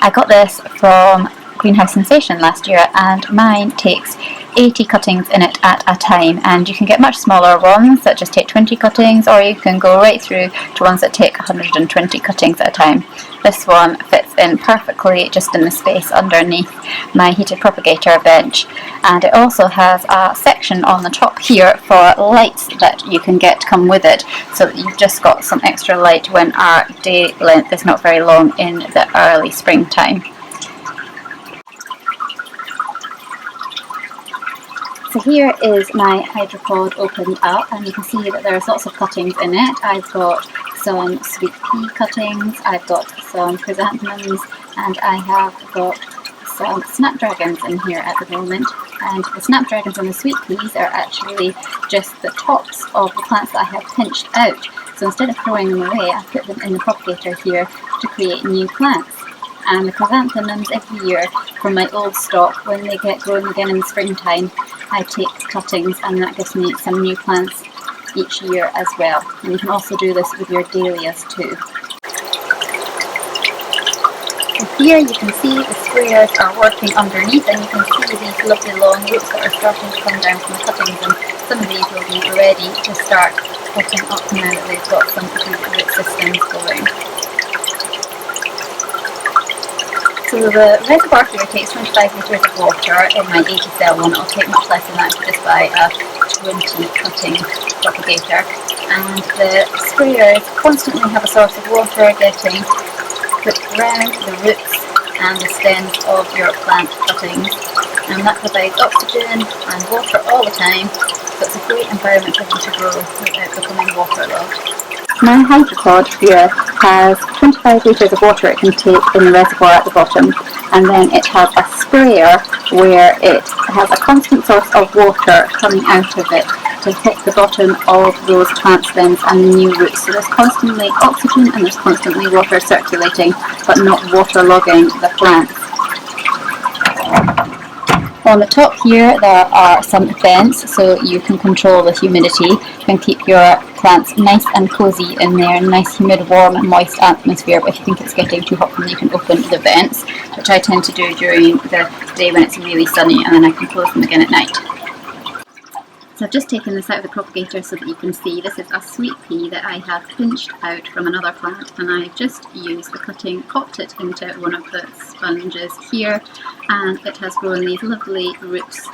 I got this from Greenhouse Sensation last year, and mine takes 80 cuttings in it at a time, and you can get much smaller ones that just take 20 cuttings, or you can go right through to ones that take 120 cuttings at a time. This one fits in perfectly just in the space underneath my heated propagator bench, and it also has a section on the top here for lights that you can get to come with it, so that you've just got some extra light when our day length is not very long in the early springtime. So here is my Hydropod opened up, and you can see that there's lots of cuttings in it. I've got some sweet pea cuttings, I've got some chrysanthemums, and I have got some snapdragons in here at the moment. And the snapdragons and the sweet peas are actually just the tops of the plants that I have pinched out. So instead of throwing them away, I put them in the propagator here to create new plants. And the chrysanthemums every year from my old stock, when they get growing again in the springtime, I take cuttings, and that gives me some new plants each year as well. And you can also do this with your dahlias too. So here you can see the sprayers are working underneath, and you can see these lovely long roots that are starting to come down from the cuttings, and some of these will be ready to start popping up now that they've got some good root systems going. So the reservoir here takes 25 litres of water. In my 80 cell one it'll take much less than that, just by a 20 cutting propagator. And the sprayers constantly have a source of water getting put around the roots and the stems of your plant cuttings. And that provides oxygen and water all the time, so it's a great environment for them to grow without becoming waterlogged. My Hydropod here has 25 litres of water it can take in the reservoir at the bottom, and then it has a sprayer where it has a constant source of water coming out of it to hit the bottom of those plant stems and the new roots. So there's constantly oxygen and there's constantly water circulating, but not waterlogging the plants. On the top here there are some vents, so you can control the humidity. You can keep your plants nice and cosy in their nice humid, warm and moist atmosphere, but if you think it's getting too hot, then you can open the vents, which I tend to do during the day when it's really sunny, and then I can close them again at night. So I've just taken this out of the propagator so that you can see this is a sweet pea that I have pinched out from another plant, and I've just used the cutting, popped it into one of the sponges here, and it has grown these lovely roots,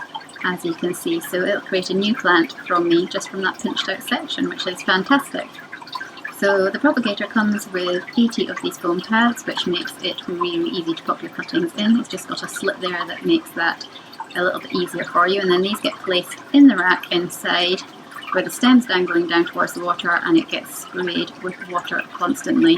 as you can see. So it'll create a new plant from me just from that pinched out section, which is fantastic. So the propagator comes with 80 of these foam pads, which makes it really easy to pop your cuttings in. It's just got a slit there that makes that a little bit easier for you, and then these get placed in the rack inside where the stem's dangling down towards the water, and it gets sprayed with water constantly.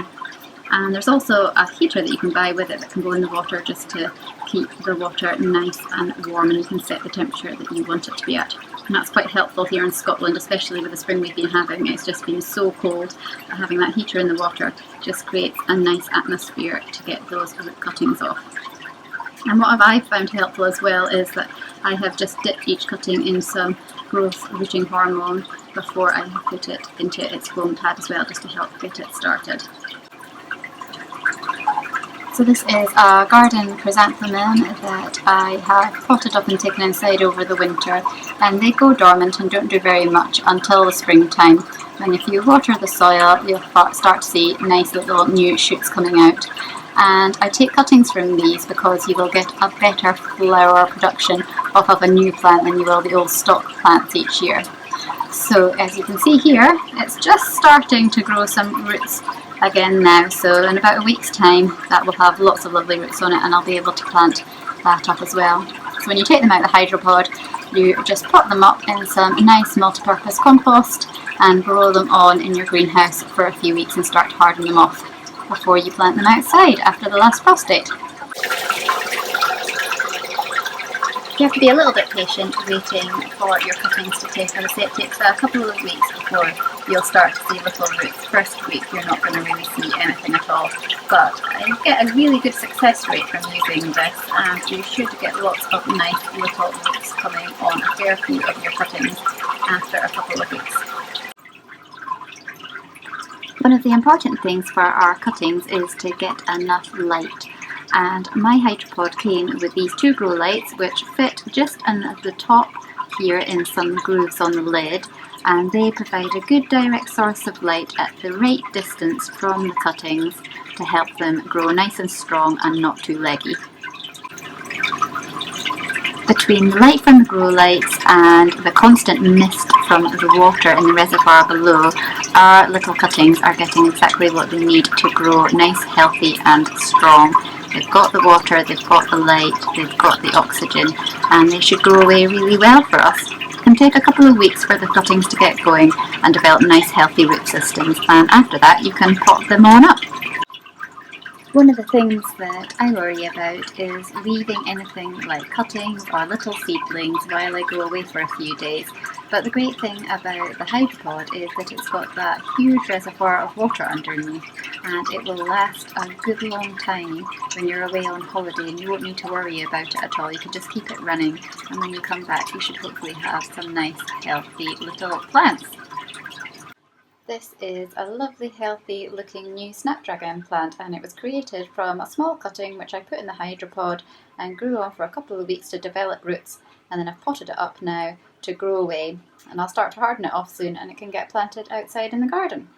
And there's also a heater that you can buy with it that can go in the water just to keep the water nice and warm, and you can set the temperature that you want it to be at. And that's quite helpful here in Scotland, especially with the spring we've been having. It's just been so cold that having that heater in the water just creates a nice atmosphere to get those root cuttings off. And what I've found helpful as well is that I have just dipped each cutting in some growth rooting hormone before I have put it into its foam pad as well, just to help get it started. So this is a garden chrysanthemum that I have potted up and taken inside over the winter, and they go dormant and don't do very much until the springtime. And if you water the soil, you'll start to see nice little new shoots coming out. And I take cuttings from these because you will get a better flower production off of a new plant than you will the old stock plants each year. So as you can see here, it's just starting to grow some roots again now, so in about a week's time that will have lots of lovely roots on it, and I'll be able to plant that up as well. So when you take them out of the Hydropod, you just pop them up in some nice multi-purpose compost and grow them on in your greenhouse for a few weeks and start to harden them off before you plant them outside after the last frost date. You have to be a little bit patient waiting for your cuttings to take. As I say, it takes a couple of weeks before you'll start to see little roots. First week you're not going to really see anything at all, but I get a really good success rate from using this, and you should get lots of nice little roots coming on a fair few of your cuttings after a couple of weeks. One of the important things for our cuttings is to get enough light. And my Hydropod came with these two grow lights which fit just in the top here in some grooves on the lid, and they provide a good direct source of light at the right distance from the cuttings to help them grow nice and strong and not too leggy. Between the light from the grow lights and the constant mist from the water in the reservoir below, our little cuttings are getting exactly what they need to grow nice, healthy and strong. They've got the water, they've got the light, they've got the oxygen, and they should grow away really well for us. It can take a couple of weeks for the cuttings to get going and develop nice healthy root systems, and after that you can pot them on up. One of the things that I worry about is leaving anything like cuttings or little seedlings while I go away for a few days. But the great thing about the Hydropod is that it's got that huge reservoir of water underneath, and it will last a good long time when you're away on holiday, and you won't need to worry about it at all. You can just keep it running, and when you come back you should hopefully have some nice healthy little plants. This is a lovely healthy looking new snapdragon plant, and it was created from a small cutting which I put in the Hydropod and grew on for a couple of weeks to develop roots, and then I've potted it up now to grow away, and I'll start to harden it off soon and it can get planted outside in the garden.